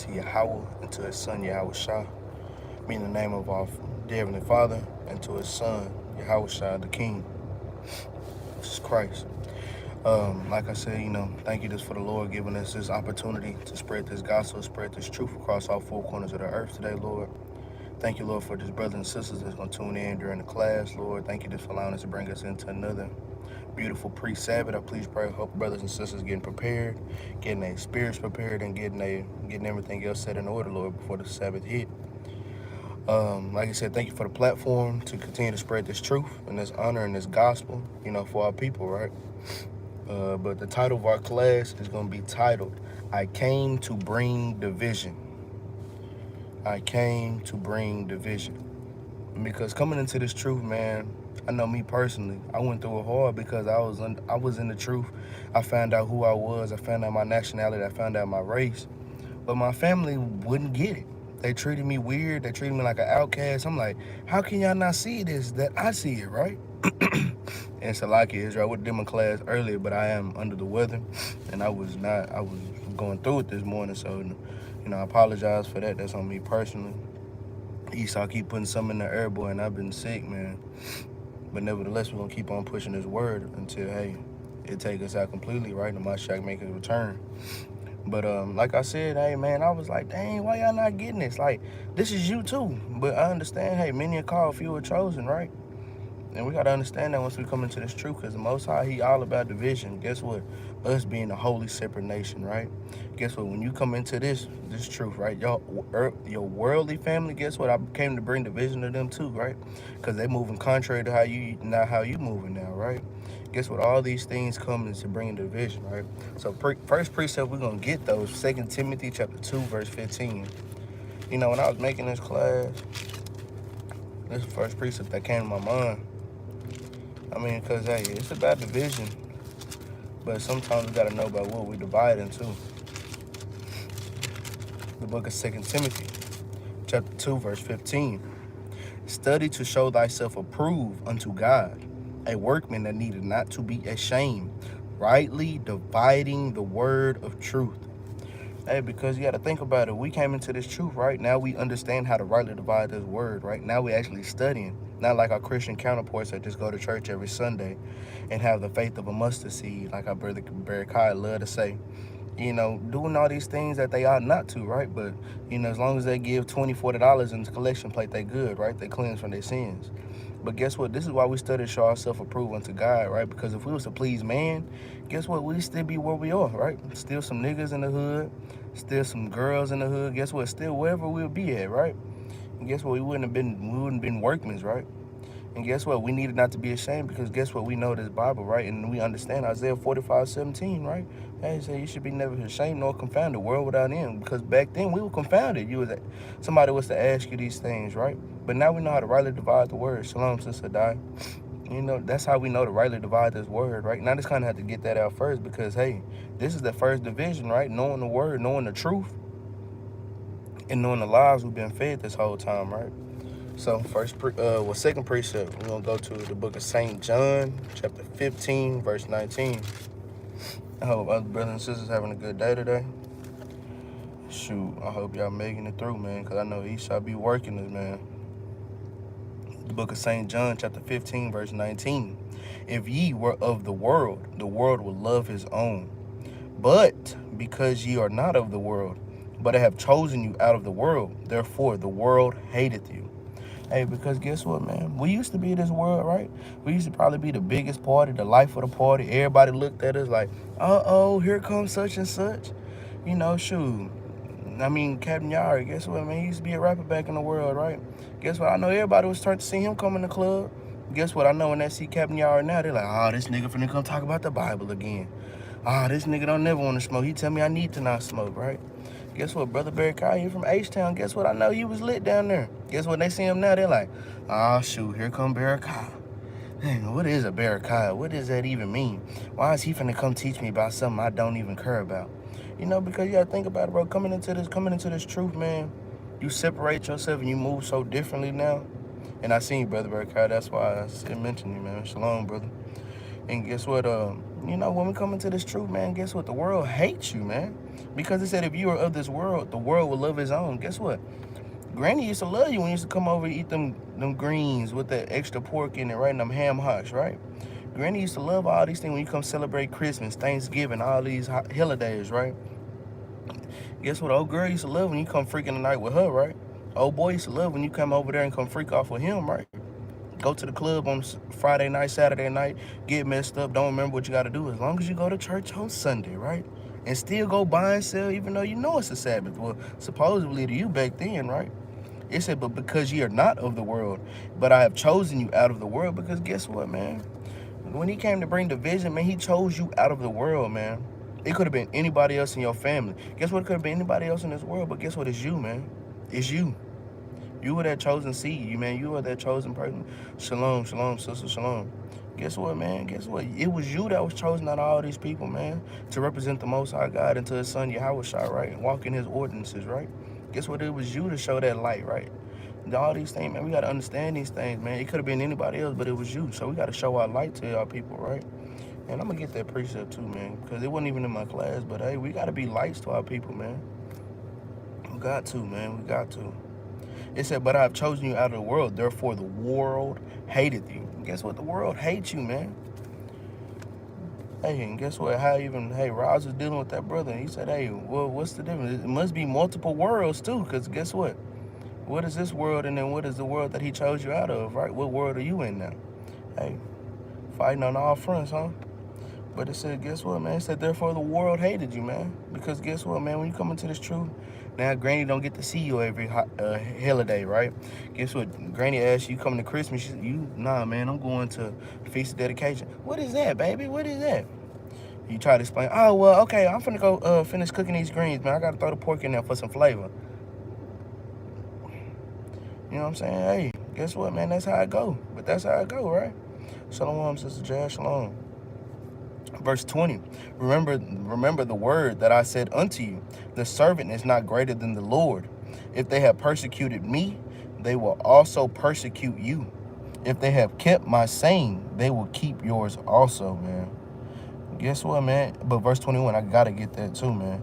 to Yahweh, and to his son Yahweh Shah. Me in the name of our dear Heavenly Father, and to his son Yahweh Shah, the King, which is Christ. Like I said, thank you just for the Lord giving us this opportunity to spread this gospel, spread this truth across all four corners of the earth today, Lord. Thank you, Lord, for just brothers and sisters that's going to tune in during the class, Lord. Thank you just for allowing us to bring us into another beautiful pre-Sabbath. I please pray, hope brothers and sisters getting prepared, getting their spirits prepared, and getting everything else set in order, Lord, before the Sabbath hit. Like I said, thank you for the platform to continue to spread this truth and this honor and this gospel, for our people, right? But the title of our class is going to be titled, I Came to Bring Division. I came to bring division. Because coming into this truth, man, I know me personally, I went through it hard because I was in the truth. I found out who I was. I found out my nationality. I found out my race. But my family wouldn't get it. They treated me weird. They treated me like an outcast. I'm like, how can y'all not see this, that I see it, right? And Salaki Israel, I went to them in class earlier, but I am under the weather, and I was going through it this morning, so, I apologize for that. That's on me personally. Esau keep putting something in the air, boy, and I've been sick, man. But nevertheless, we're going to keep on pushing this word until, hey, it take us out completely, right? And Mashiach make his return. But like I said, hey, man, I was like, dang, why y'all not getting this? Like, this is you too. But I understand, hey, many are called, few are chosen, right? And we got to understand that once we come into this truth, because the Most High, he all about division. Guess what? Us being a holy, separate nation, right? Guess what? When you come into this truth, right? Your worldly family, guess what? I came to bring division to them too, right? Because they moving contrary to how you moving now, right? Guess what? All these things come into bringing division, right? So first precept we're going to get those, 2 Timothy chapter 2, verse 15. When I was making this class, this is the first precept that came to my mind. I mean, because, hey, it's about division, but sometimes we got to know about what we divide into. The book of 2 Timothy, chapter 2, verse 15. Study to show thyself approved unto God, a workman that needed not to be ashamed, rightly dividing the word of truth. Hey, because you got to think about it. We came into this truth, right? Now we understand how to rightly divide this word, right? Now we actually studying. Not like our Christian counterparts that just go to church every Sunday and have the faith of a mustard seed, like our brother Berekai love to say. Doing all these things that they ought not to, right? But, as long as they give $20, $40 in the collection plate, they good, right? They cleanse from their sins. But guess what? This is why we study to show ourselves approved unto God, right? Because if we was to please man, guess what? We'd still be where we are, right? Still some niggas in the hood, still some girls in the hood. Guess what? Still wherever we'll be at, right? And guess what? We wouldn't have been workmen, right? And guess what? We needed not to be ashamed because guess what? We know this Bible, right? And we understand Isaiah 45:17, right? Hey, so you should be never ashamed nor confounded, world without end. Because back then we were confounded. Somebody was to ask you these things, right? But now we know how to rightly divide the word. Shalom, Sister Dai. That's how we know to rightly divide this word, right? And I just kind of have to get that out first because, hey, this is the first division, right? Knowing the word, knowing the truth, and knowing the lies we've been fed this whole time, right? So second precept, we're going to go to the book of St. John, chapter 15, verse 19. I hope other brothers and sisters having a good day today. Shoot, I hope y'all making it through, man, because I know he shall be working this, man. The book of St. John, chapter 15, verse 19. If ye were of the world would love his own. But because ye are not of the world, but I have chosen you out of the world, therefore the world hateth you. Hey, because guess what, man? We used to be this world, right? We used to probably be the biggest party, the life of the party. Everybody looked at us like, uh-oh, here comes such and such. Shoot. I mean, Capt, guess what, man? He used to be a rapper back in the world, right? Guess what? I know everybody was starting to see him come in the club. Guess what? I know when they see Capt now, they're like, this nigga finna come talk about the Bible again. This nigga don't never want to smoke. He tell me I need to not smoke, right? Guess what, Brother Berekai, from H-Town. Guess what? I know he was lit down there. Guess what? They see him now, they're like, shoot, here come Berekai. Dang, what is a Berekai? What does that even mean? Why is he finna come teach me about something I don't even care about? Because you gotta think about it, bro. Coming into this truth, man, you separate yourself and you move so differently now. And I seen you, Brother Berekai. That's why I said mention you, man. Shalom, brother. And guess what? You know, when we come into this truth, man, guess what? The world hates you, man. Because it said if you are of this world, the world will love his own. Guess what? Granny used to love you when you used to come over and eat them greens with that extra pork in it, right? And them ham hocks, right? Granny used to love all these things when you come celebrate Christmas, Thanksgiving, all these holidays, right? Guess what? Old girl used to love when you come freaking the night with her, right? Old boy used to love when you come over there and come freak off with him, right? Go to the club on Friday night, Saturday night, get messed up, don't remember what you got to do. As long as you go to church on Sunday, right? And still go buy and sell even though you know it's a Sabbath. Well, supposedly to you back then, right? It said, but because ye are not of the world, but I have chosen you out of the world. Because guess what, man? When he came to bring division, man, he chose you out of the world, man. It could have been anybody else in your family. Guess what? It could have been anybody else in this world, but guess what? It's you, man. It's you. You were that chosen seed, you man. You were that chosen person. Shalom, shalom, sister, shalom. Guess what, man? Guess what? It was you that was chosen out of all these people, man, to represent the Most High God and to his son, Yahweh, right? And walk in his ordinances, right? Guess what? It was you to show that light, right? All these things, man, we got to understand these things, man. It could have been anybody else, but it was you. So we got to show our light to our people, right? And I'm going to get that precept too, man, because it wasn't even in my class. But, hey, we got to be lights to our people, man. We got to, man. We got to. It said, but I have chosen you out of the world. Therefore, the world hated you. And guess what? The world hates you, man. Hey, and guess what? Roz was dealing with that brother. And he said, hey, well, what's the difference? It must be multiple worlds, too, because guess what? What is this world, and then what is the world that he chose you out of, right? What world are you in now? Hey, fighting on all fronts, huh? But it said, guess what, man? It said, therefore, the world hated you, man. Because guess what, man? When you come into this truth, now Granny don't get to see you every holiday, right? Guess what? Granny asks you coming to Christmas, nah, man, I'm going to Feast of Dedication. What is that, baby? What is that? You try to explain, oh, well, okay, I'm finna go finish cooking these greens, man. I got to throw the pork in there for some flavor. You know what I'm saying? Hey, guess what, man? That's how it go. But that's how it go, right? Shalom, Sister Jazz, shalom. Verse 20, remember the word that I said unto you, the servant is not greater than the Lord. If they have persecuted me, they will also persecute you. If they have kept my saying, they will keep yours also, man. Guess what, man? But verse 21, I gotta get that too, man.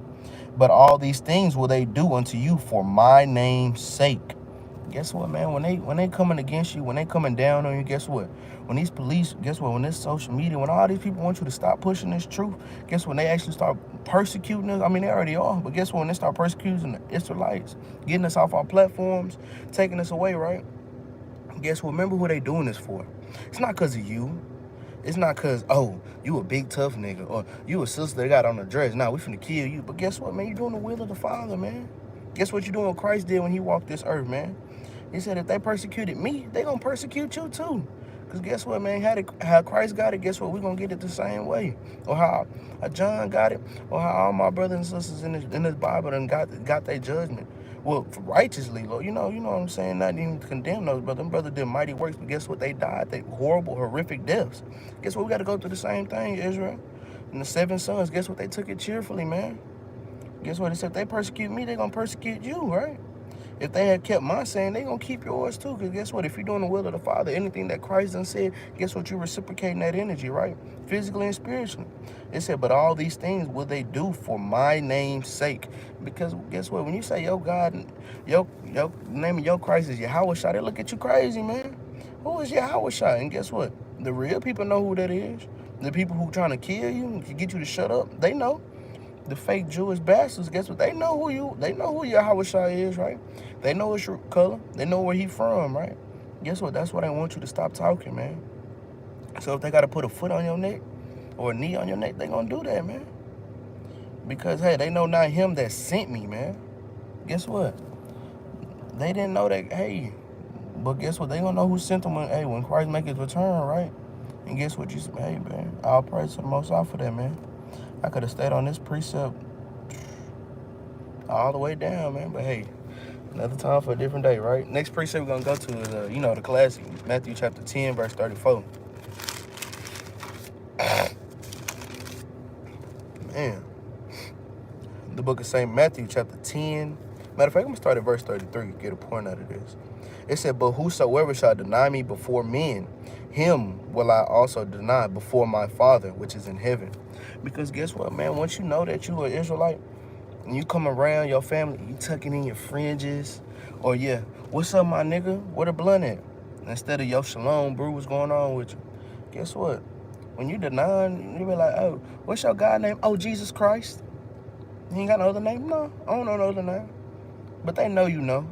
But all these things will they do unto you for my name's sake. Guess what, man? When they coming against you, when they coming down on you, guess what? When these police, guess what? When this social media, when all these people want you to stop pushing this truth, guess when they actually start persecuting us? I mean, they already are, but guess what? When they start persecuting the Israelites, getting us off our platforms, taking us away, right? Guess what? Remember who they doing this for. It's not because of you. It's not because, oh, you a big tough nigga, or you a sister that got on the dress. Nah, we finna kill you. But guess what, man? You doing the will of the Father, man. Guess what you doing what Christ did when he walked this earth, man? He said, if they persecuted me, they gonna persecute you too. Because guess what, man? How Christ got it, guess what? We're gonna get it the same way. Or how John got it, or how all my brothers and sisters in this Bible and got their judgment. Well, righteously, Lord. You know what I'm saying? Not even to condemn those brothers. Them brothers did mighty works, but guess what? They died. They horrible, horrific deaths. Guess what? We got to go through the same thing, Israel. And the 7 sons, guess what? They took it cheerfully, man. Guess what? They said, if they persecute me, they're going to persecute you, right? If they had kept my saying, they're going to keep yours too. Because guess what? If you're doing the will of the Father, anything that Christ done said, guess what? You're reciprocating that energy, right? Physically and spiritually. It said, but all these things will they do for my name's sake. Because guess what? When you say your God, your name of your Christ is Yahweh, they look at you crazy, man. Who is Yahweh? And guess what? The real people know who that is. The people who trying to kill you, get you to shut up, they know. The fake Jewish bastards, guess what? They know who Yahweh is, right? They know his color. They know where he from, right? Guess what? That's why they want you to stop talking, man. So if they got to put a foot on your neck or a knee on your neck, they going to do that, man. Because, hey, they know not him that sent me, man. Guess what? They didn't know that, hey, but guess what? They going to know who sent them when Christ make his return, right? And guess what? Hey, man, I'll praise to the Most High for that, man. I could have stayed on this precept all the way down, man. But hey, another time for a different day, right? Next precept we're going to go to is, the classic, Matthew chapter 10, verse 34. Man. The book of St. Matthew chapter 10, Matter of fact, I'm going to start at verse 33, get a point out of this. It said, but whosoever shall deny me before men, him will I also deny before my Father, which is in heaven. Because guess what, man? Once you know that you are Israelite, and you come around your family, you tucking in your fringes, or yeah, what's up, my nigga? Where the blunt at? Instead of yo shalom, bro, what's going on with you? Guess what? When you deny, you be like, oh, what's your God name? Oh, Jesus Christ. You ain't got no other name? No, I don't know no other name. But they know you know.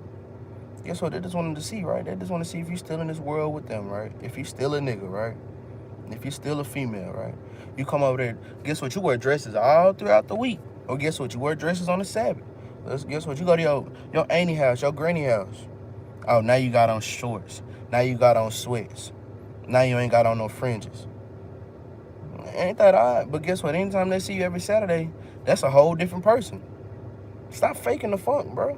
Guess what? They just wanted to see, right? They just want to see if you still in this world with them, right? If you still a nigga, right? If you still a female, right? You come over there, guess what? You wear dresses all throughout the week. Or guess what? You wear dresses on the Sabbath. Guess what? You go to your auntie house, your granny house. Oh, now you got on shorts. Now you got on sweats. Now you ain't got on no fringes. Ain't that odd? But guess what? Anytime they see you every Saturday, that's a whole different person. Stop faking the funk, bro.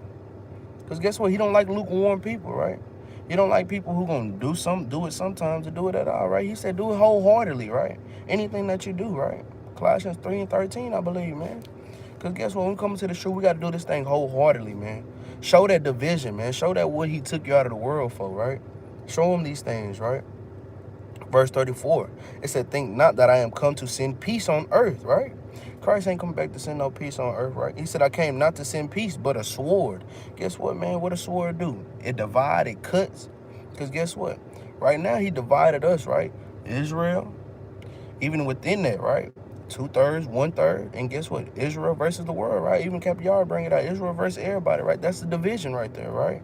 Because guess what? He don't like lukewarm people, right? He don't like people who gonna do it sometimes to do it at all, right? He said do it wholeheartedly, right? Anything that you do, right? Colossians 3:13, I believe, man. Because guess what? When we come to the truth, we got to do this thing wholeheartedly, man. Show that division, man. Show that what he took you out of the world for, right? Show him these things, right? Verse 34, it said, think not that I am come to send peace on earth, right? Christ ain't come back to send no peace on earth, right? He said, I came not to send peace, but a sword. Guess what, man? What a sword do? It divides, it cuts. Because guess what? Right now, he divided us, right? Israel, even within that, right? 2/3, 1/3. And guess what? Israel versus the world, right? Even Capt bring it out. Israel versus everybody, right? That's the division right there, right?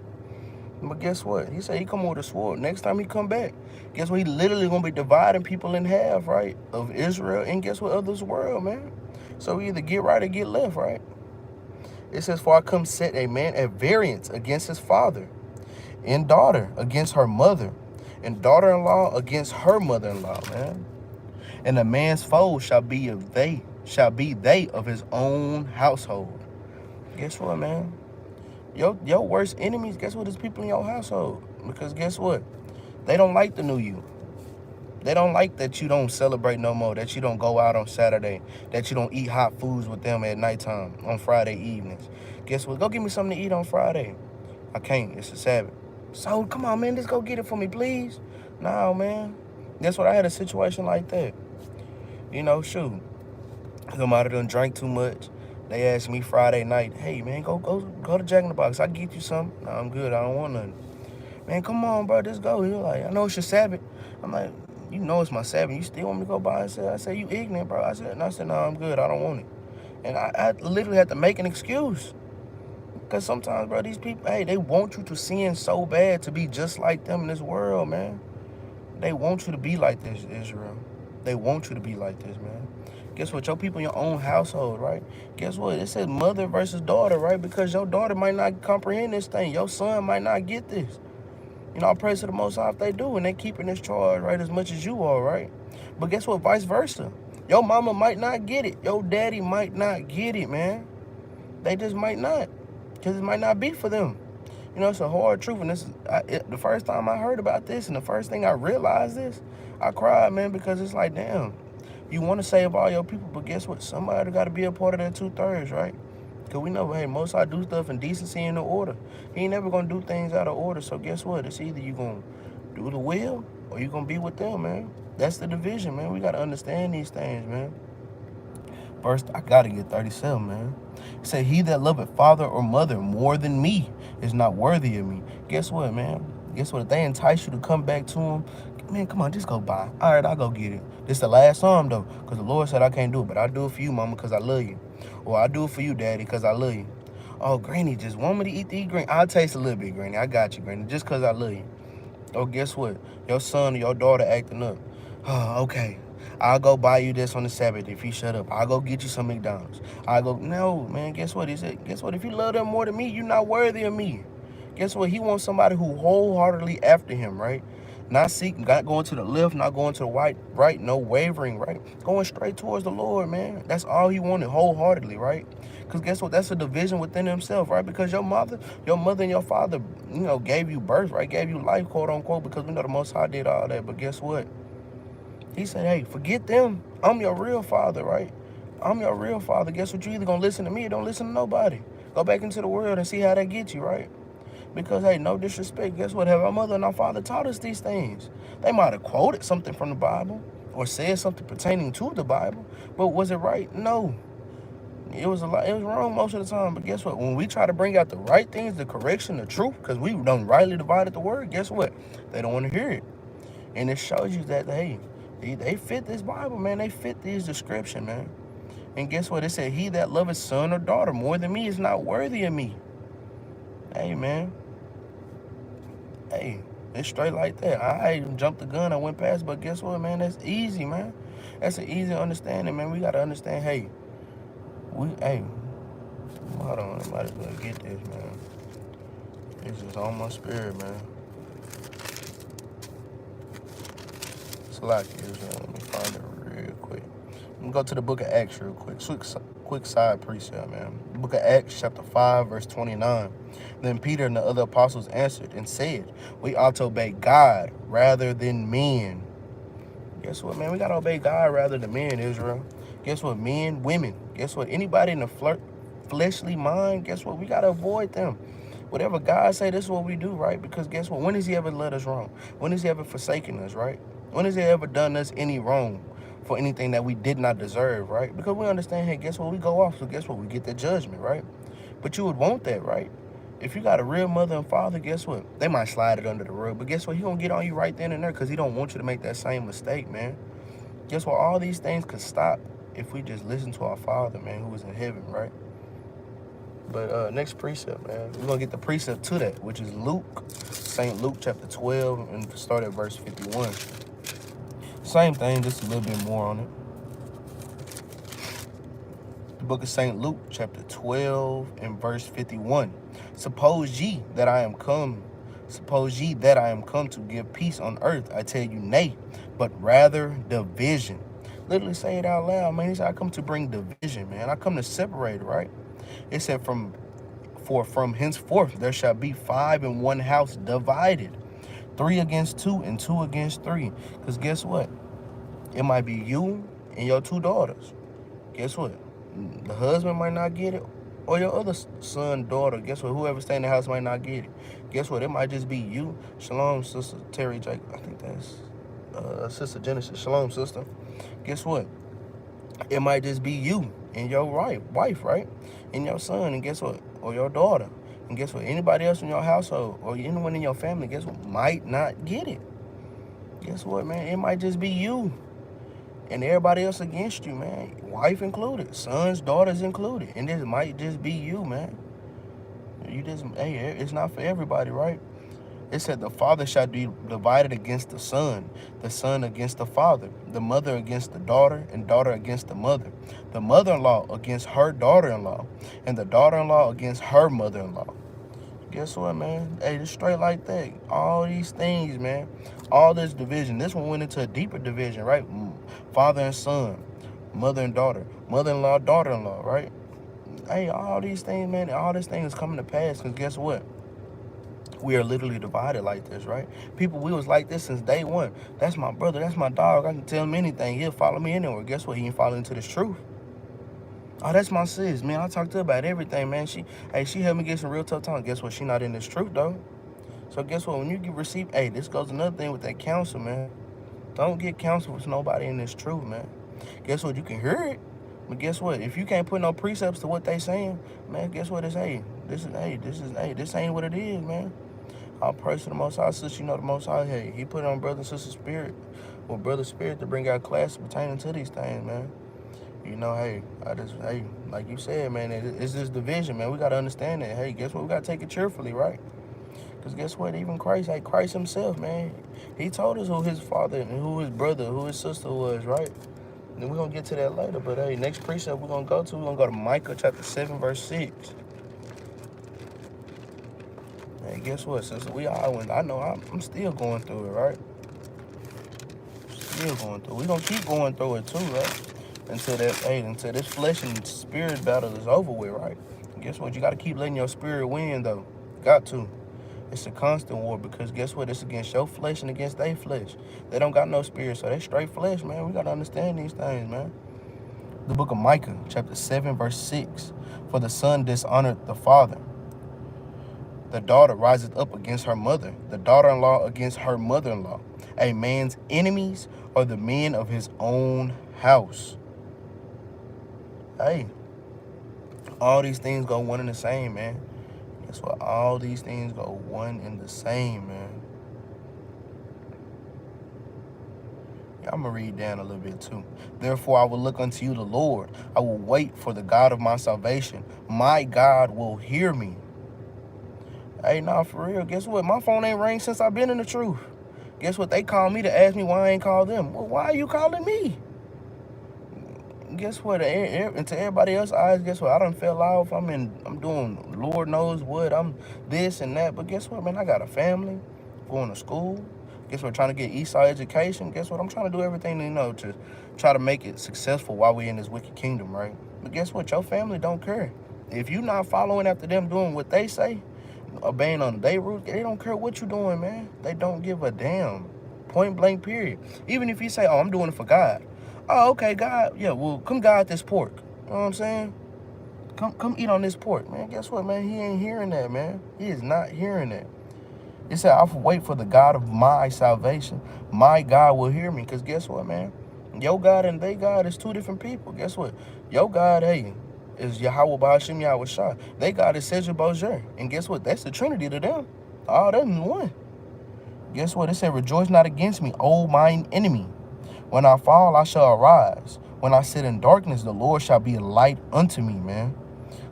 But guess what? He said he come with a sword. Next time he come back, guess what? He literally going to be dividing people in half, right? Of Israel and guess what? Of this world, man. So we either get right or get left, right? It says, for I come set a man at variance against his father, and daughter against her mother, and daughter-in-law against her mother-in-law, man. And a man's foe shall be they of his own household. Guess what, man? Your worst enemies, guess what, is people in your household. Because guess what? They don't like the new you. They don't like that you don't celebrate no more, that you don't go out on Saturday, that you don't eat hot foods with them at nighttime, on Friday evenings. Guess what? Go get me something to eat on Friday. I can't. It's a Sabbath. So, come on, man. Just go get it for me, please. No, man. Guess what? I had a situation like that. You know, shoot. I might have done drank too much. They asked me Friday night, hey, man, go to Jack in the Box. I get you something. No, I'm good. I don't want nothing. Man, come on, bro. Just go. You're like, I know it's your Sabbath. I'm like, you know it's my Sabbath. You still want me to go by? I said, you ignorant, bro. I said, no, I'm good. I don't want it. And I literally had to make an excuse. Because sometimes, bro, these people, hey, they want you to sin so bad to be just like them in this world, man. They want you to be like this, Israel. They want you to be like this, man. Guess what? Your people in your own household, right? Guess what? It says mother versus daughter, right? Because your daughter might not comprehend this thing. Your son might not get this. You know, I praise to the Most High if they do, and they keeping this charge, right, as much as you are, right? But guess what? Vice versa. Your mama might not get it. Your daddy might not get it, man. They just might not, because it might not be for them. You know, it's a hard truth, and the first time I heard about this, and the first thing I realized this, I cried, man, because it's like, damn, you want to save all your people, but guess what? Somebody got to be a part of that 2/3, right? Because we know, hey, Most High do stuff in decency and in order. He ain't never going to do things out of order. So guess what? It's either you going to do the will or you going to be with them, man. That's the division, man. We got to understand these things, man. First, I got to get 37, man. It said, he that loveth father or mother more than me is not worthy of me. Guess what, man? Guess what? If they entice you to come back to them, man, come on, just go by. All right, I'll go get it. This the last time, though, because the Lord said I can't do it, but I do it for you, mama, because I love you. Or I do it for you, daddy, because I love you. Oh, Granny, just want me to eat Granny? I'll taste a little bit, Granny. I got you, Granny, just because I love you. Oh, guess what? Your son or your daughter acting up. Oh, okay. I'll go buy you this on the Sabbath if you shut up. I'll go get you some McDonald's. I'll go, no, man, guess what? He said, guess what? If you love them more than me, you're not worthy of me. Guess what? He wants somebody who wholeheartedly after him, right? Not seeking, not going to the left, not going to the right, no wavering, right? Going straight towards the Lord, man. That's all he wanted, wholeheartedly, right? Because guess what? That's a division within himself, right? Because your mother and your father, you know, gave you birth, right? Gave you life, quote unquote, because we know the Most High did all that. But guess what? He said, hey, forget them. I'm your real father, right? I'm your real father. Guess what? You either going to listen to me or don't listen to nobody. Go back into the world and see how that gets you, right? Because, hey, no disrespect, guess what? Have our mother and our father taught us these things? They might have quoted something from the Bible or said something pertaining to the Bible, but was it right? No. It was wrong most of the time. But guess what? When we try to bring out the right things, the correction, the truth, because we done rightly divided the word, guess what? They don't want to hear it. And it shows you that, hey, they fit this Bible, man. They fit this description, man. And guess what? It said, he that loveth son or daughter more than me is not worthy of me. Hey, man. Hey, it's straight like that. I jumped the gun. I went past, but guess what, man? That's easy, man. That's an easy understanding, man. We got to understand, hey, hold on. I might as well get this, man. It's just on my spirit, man. It's a lot, let me find it real quick. Let me go to the book of Acts real quick. Quick side precept, man. The book of Acts, chapter 5, verse 29. Then Peter and the other apostles answered and said, we ought to obey God rather than men. Guess what, man? We got to obey God rather than men, Israel. Guess what? Men, women. Guess what? Anybody in the fleshly mind, guess what? We got to avoid them. Whatever God say, this is what we do, right? Because guess what? When has he ever led us wrong? When has he ever forsaken us, right? When has he ever done us any wrong for anything that we did not deserve, right? Because we understand, hey, guess what? We go off, so guess what? We get the judgment, right? But you would want that, right? If you got a real mother and father, guess what? They might slide it under the rug, but guess what? He gonna get on you right then and there because he don't want you to make that same mistake, man. Guess what? All these things could stop if we just listen to our Father, man, who is in heaven, right? But next precept, man. We're going to get the precept to that, which is Luke, St. Luke chapter 12, and start at verse 51. Same thing, just a little bit more on it. The book of St. Luke chapter 12 and verse 51. Suppose ye that I am come to give peace on earth. I tell you, nay, but rather division. Literally say it out loud, man. He said, I come to bring division, man. I come to separate, right? It said, from henceforth there shall be 5 in one house divided, 3 against 2 and 2 against 3. Because guess what? It might be you and your 2 daughters. Guess what? The husband might not get it, or your other son, daughter. Guess what? Whoever stay in the house might not get it. Guess what? It might just be you. Shalom, Sister Terry Jacob. I think that's Sister Genesis. Shalom, sister. Guess what? It might just be you and your wife, right? And your son, and guess what? Or your daughter. And guess what? Anybody else in your household or anyone in your family, guess what? Might not get it. Guess what, man? It might just be you and everybody else against you, man. Wife included, sons, daughters included. And this might just be you, man. Hey, it's not for everybody, right? It said the father shall be divided against the son against the father, the mother against the daughter, and daughter against the mother-in-law against her daughter-in-law, and the daughter-in-law against her mother-in-law. Guess what, man? Hey, it's straight like that. All these things, man. All this division. This one went into a deeper division, right? Father and son, mother and daughter, mother-in-law, daughter-in-law, right? Hey, all these things, man, all this thing is coming to pass because guess what? We are literally divided like this, right? People, we was like this since day one. That's my brother. That's my dog. I can tell him anything. He'll follow me anywhere. Guess what? He ain't following into this truth. Oh, that's my sis, man. I talked to her about everything, man. She helped me get some real tough times. Guess what? She not in this truth, though. So guess what? When you receive, hey, this goes another thing with that counsel, man. Don't get counsel with nobody in this truth, man. Guess what? You can hear it. But guess what? If you can't put no precepts to what they saying, man, guess what? This ain't what it is, man. I'll pray to the Most High, sister, you know the Most High, hey, he put on brother and sister spirit, or brother spirit to bring out classes pertaining to these things, man. You know, hey, like you said, man, it's this division, man. We got to understand that. Hey, guess what? We got to take it cheerfully, right? Because guess what? Even Christ, hey, Christ himself, man, he told us who his father and who his brother, who his sister was, right? And we're going to get to that later. But, hey, next precept we're going to go to Micah chapter 7, verse 6. Hey, guess what, sister? I know I'm still going through it, right? Still going through it. We're going to keep going through it, too, right? Until this flesh and spirit battle is over with, right? And guess what? You got to keep letting your spirit win, though. Got to. It's a constant war because guess what? It's against your flesh and against their flesh. They don't got no spirit, so they straight flesh, man. We got to understand these things, man. The book of Micah, chapter 7, verse 6. For the son dishonored the father. The daughter riseth up against her mother, the daughter-in-law against her mother-in-law. A man's enemies are the men of his own house. Hey, all these things go one and the same, man. Guess what? All these things go one and the same, man. Yeah, I'm going to read down a little bit too. Therefore, I will look unto you, the Lord. I will wait for the God of my salvation. My God will hear me. Hey, nah, for real. Guess what? My phone ain't ring since I've been in the truth. Guess what? They call me to ask me why I ain't called them. Well, why are you calling me? Guess what? And to everybody else's eyes, guess what? I done fell off. I'm doing Lord knows what. I'm this and that. But guess what, man? I got a family, going to school. Guess what? Trying to get Eastside education. Guess what? I'm trying to do everything, to try to make it successful while we're in this wicked kingdom, right? But guess what? Your family don't care. If you're not following after them doing what they say, obeying on their rules, they don't care what you're doing, man. They don't give a damn. Point blank, period. Even if you say, oh, I'm doing it for God. Oh, okay, God. Yeah, well, come guide this pork. You know what I'm saying? Come eat on this pork, man. Guess what, man? He ain't hearing that, man. He is not hearing that. It said, I'll wait for the God of my salvation. My God will hear me. Because guess what, man? Your God and they God is two different people. Guess what? Your God, hey, is Yahweh Ba'ashem Yahweh Shah. They God is Sejah. And guess what? That's the Trinity to them. All them in one. Guess what? It said, rejoice not against me, O mine enemy. When I fall, I shall arise. When I sit in darkness, the Lord shall be a light unto me, man.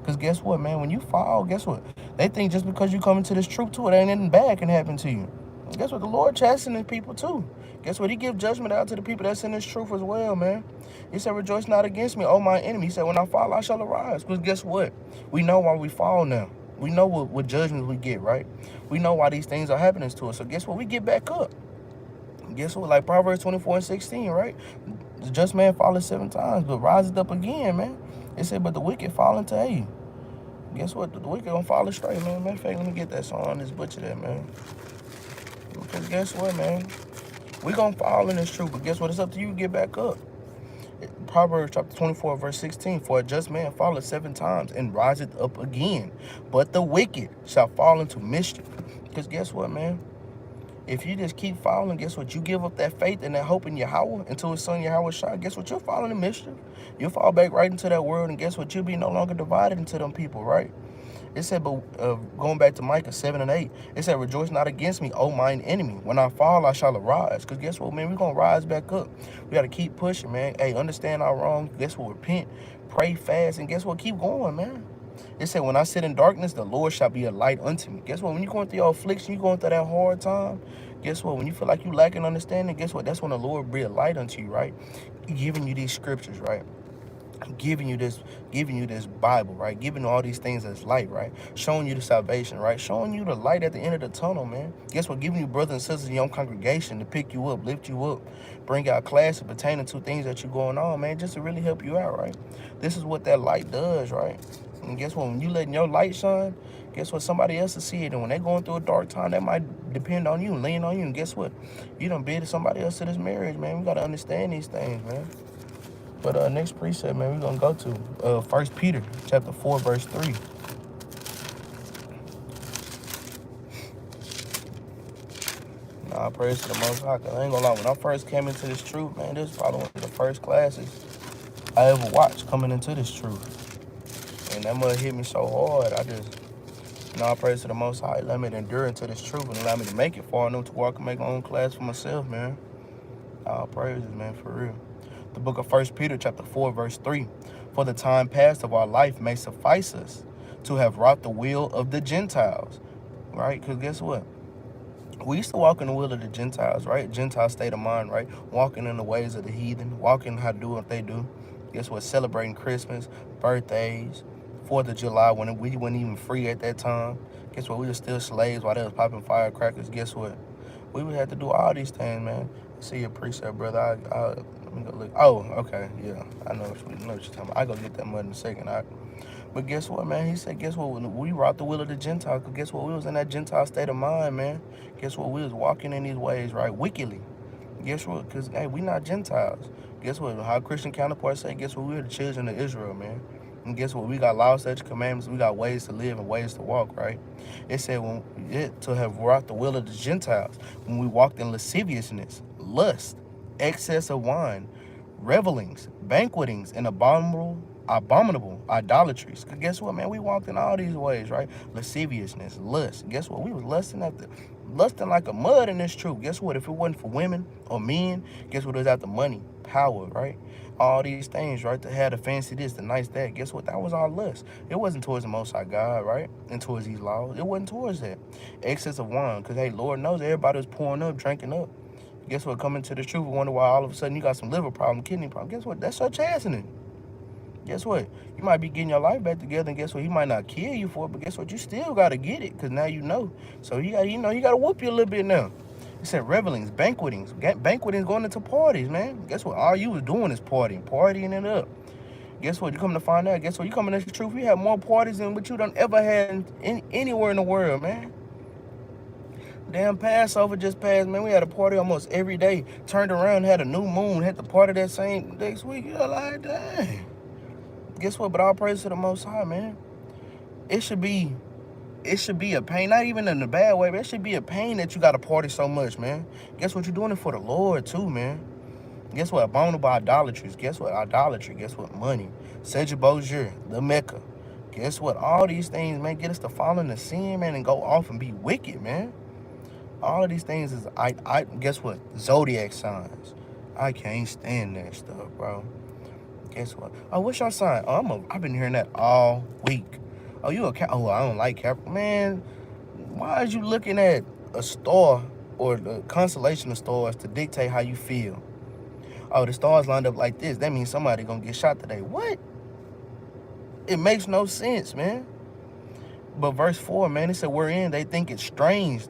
Because guess what, man? When you fall, guess what? They think just because you come into this truth too, it ain't anything bad can happen to you. And guess what? The Lord chastening people too. Guess what? He gives judgment out to the people that's in this truth as well, man. He said, rejoice not against me, O my enemy. He said, when I fall, I shall arise. Because guess what? We know why we fall now. We know what judgments we get, right? We know why these things are happening to us. So guess what? We get back up. Guess what? Like Proverbs 24:16, right? The just man falleth 7 times, but riseth up again, man. It said, but the wicked fall into hell. Guess what? The wicked gonna fall astray, man. Matter of fact, let me get that song. Just butcher that, man. Because guess what, man? We gonna fall in this truth, but guess what? It's up to you to get back up. Proverbs chapter 24, verse 16. For a just man falleth 7 times and riseth up again, but the wicked shall fall into mischief. Because guess what, man? If you just keep following, guess what? You give up that faith and that hope in Yahweh until his son Yahweh Shah. Guess what? You'll fall into mischief. You'll fall back right into that world, and guess what? You'll be no longer divided into them people, right? It said, but going back to Micah 7 and 8, it said, rejoice not against me, O mine enemy. When I fall, I shall arise. Because guess what, man? We're going to rise back up. We got to keep pushing, man. Hey, understand our wrong. Guess what? Repent, pray fast, and guess what? Keep going, man. It said, when I sit in darkness, the Lord shall be a light unto me. Guess what? When you're going through your affliction, you're going through that hard time, guess what? When you feel like you lacking understanding, guess what? That's when the Lord will be a light unto you, right? Giving you these scriptures, right? Giving you this Bible, right? Giving you all these things as light, right? Showing you the salvation, right? Showing you the light at the end of the tunnel, man. Guess what? Giving you brothers and sisters in your own congregation to pick you up, lift you up, bring out classes pertaining to things that you're going on, man, just to really help you out, right? This is what that light does, right? And guess what? When you letting your light shine, guess what? Somebody else will see it. And when they're going through a dark time, that might depend on you, lean on you. And guess what? You done bid somebody else to this marriage, man. We got to understand these things, man. But next precept, man, we're going to go to 1 Peter chapter 4, verse 3. Nah, praise to the Most High. I ain't going to lie. When I first came into this truth, man, this was probably one of the first classes I ever watched coming into this truth. And that mud hit me so hard. I praise to the Most High. Let me endure into this truth and allow me to make it far enough to where I can make my own class for myself, man. All praises, man, for real. The book of 1 Peter chapter 4, verse 3. For the time past of our life may suffice us to have wrought the will of the Gentiles, right? Because guess what? We used to walk in the will of the Gentiles, right? Gentile state of mind, right? Walking in the ways of the heathen, walking how to do what they do. Guess what? Celebrating Christmas, birthdays, 4th of July, when we weren't even free at that time. Guess what? We were still slaves while they was popping firecrackers. Guess what? We would have to do all these things, man. See your precept, brother. Let me go look. Oh, okay, yeah. I know what you're talking about. I go get that mud in a second. But guess what, man? He said, guess what? When we wrought the will of the Gentiles, because guess what? We was in that Gentile state of mind, man. Guess what? We was walking in these ways, right? Wickedly. Guess what? Because, hey, we not Gentiles. Guess what? How Christian counterparts say, guess what? We're the children of Israel, man. And guess what? We got laws, statutes, commandments. We got ways to live and ways to walk, right? It said to have wrought the will of the Gentiles when we walked in lasciviousness, lust, excess of wine, revelings, banquetings, and abominable idolatries. Cause guess what, man? We walked in all these ways, right? Lasciviousness, lust. Guess what? We was lusting like a mud in this truth. Guess what? If it wasn't for women or men, guess what? It was after money, power, right? All these things, right? To have the fancy this, the nice that. Guess what? That was our lust. It wasn't towards the Most High God, right? And towards these laws. It wasn't towards that. Excess of wine. Because, hey, Lord knows everybody was pouring up, drinking up. Guess what? Coming to the truth, we wonder why all of a sudden you got some liver problem, kidney problem. Guess what? That's your chastening. Guess what? You might be getting your life back together, and guess what? He might not kill you for it, but guess what? You still got to get it, because now you know. So you got to whoop you a little bit now. It said revelings, banquetings. Banquetings going into parties, man. Guess what? All you was doing is partying it up. Guess what? You come to find out, guess what? You coming to the truth, you have more parties than what you done ever had anywhere in the world, man. Damn Passover just passed, man. We had a party almost every day. Turned around, had a new moon, had the party that same next week. You're like, dang. Guess what? But all praise to the Most High, man. It should be a pain, not even in a bad way, but it should be a pain that you got to party so much, man. Guess what? You're doing it for the Lord, too, man. Guess what? Abominable idolatries. Guess what? Idolatry. Guess what? Money. Jerubbaal, the Mecca. Guess what? All these things, man, get us to fall into sin, man, and go off and be wicked, man. All of these things is, guess what? Zodiac signs. I can't stand that stuff, bro. Guess what? Oh, what's your sign? Oh, I've been hearing that all week. Oh, you a Cap? Oh, I don't like Cap. Man, why is you looking at a star or the constellation of stars to dictate how you feel? Oh, the stars lined up like this. That means somebody gonna get shot today. What? It makes no sense, man. But verse 4, man, it said, wherein they think it strange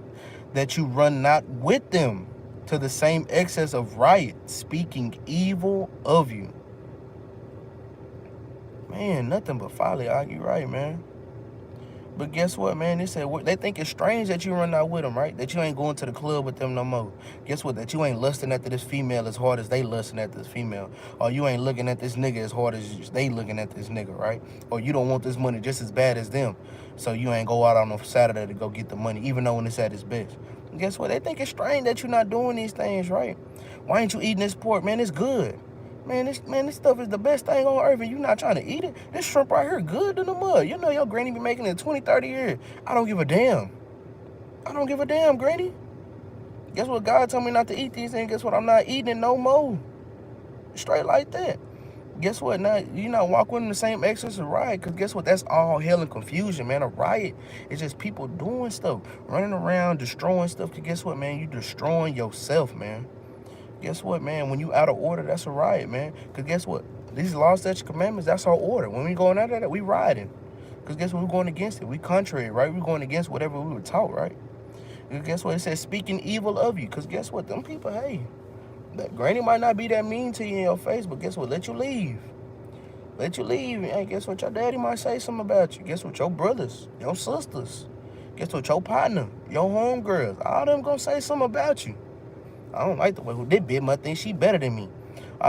that you run not with them to the same excess of riot, speaking evil of you. Man, nothing but folly, argue right, man. But guess what, man? They said they think it's strange that you run out with them, right? That you ain't going to the club with them no more. Guess what? That you ain't lusting after this female as hard as they lusting at this female. Or you ain't looking at this nigga as hard as they looking at this nigga, right? Or you don't want this money just as bad as them. So you ain't go out on a Saturday to go get the money, even though when it's at its best. And guess what? They think it's strange that you're not doing these things, right? Why ain't you eating this pork? Man, it's good. Man, this stuff is the best thing on earth, and you not trying to eat it. This shrimp right here good in the mud. You know your granny be making it 20, 30 years. I don't give a damn. I don't give a damn, granny. Guess what? God told me not to eat these things. Guess what? I'm not eating it no more. Straight like that. Guess what? Now, you not walking in the same excess of riot, because guess what? That's all hell and confusion, man. A riot is just people doing stuff, running around, destroying stuff. Because guess what, man? You destroying yourself, man. Guess what, man? When you out of order, that's a riot, man. Because guess what? These laws, statutes, commandments, that's our order. When we going out of that, we riding. Because guess what? We're going against it. We contrary, right? We're going against whatever we were taught, right? And guess what? It says speaking evil of you. Because guess what? Them people, hey, that granny might not be that mean to you in your face, but guess what? Let you leave. Let you leave. Hey, guess what? Your daddy might say something about you. Guess what? Your brothers, your sisters. Guess what? Your partner, your homegirls, all them going to say something about you. I don't like the way this bitch might think she better than me.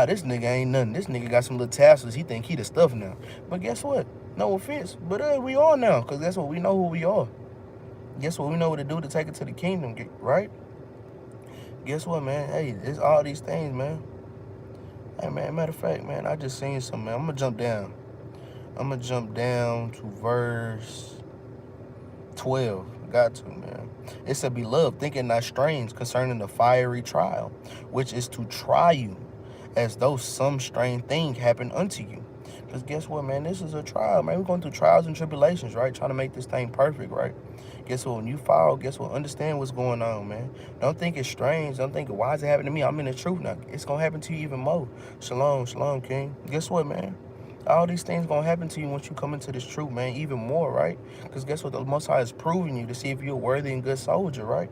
This nigga ain't nothing. This nigga got some little tassels. He think he the stuff now. But guess what? No offense, but we are now, because that's what we know who we are. Guess what? We know what to do to take it to the kingdom, right? Guess what, man? Hey, it's all these things, man. Hey, man, matter of fact, man, I just seen something, man. I'm going to jump down. I'm going to jump down to verse 12. Got to, man. It said, beloved, thinking not strange concerning the fiery trial, which is to try you, as though some strange thing happened unto you. Because guess what, man? This is a trial, man. We're going through trials and tribulations, right? Trying to make this thing perfect, right? Guess what? When you fall, guess what? Understand what's going on, man. Don't think it's strange. Don't think, why is it happening to me? I'm in the truth now. It's going to happen to you even more. Shalom, shalom, King. Guess what, man? All these things going to happen to you once you come into this truth, man, even more, right? Because guess what? The Most High is proving you to see if you're a worthy and good soldier, right?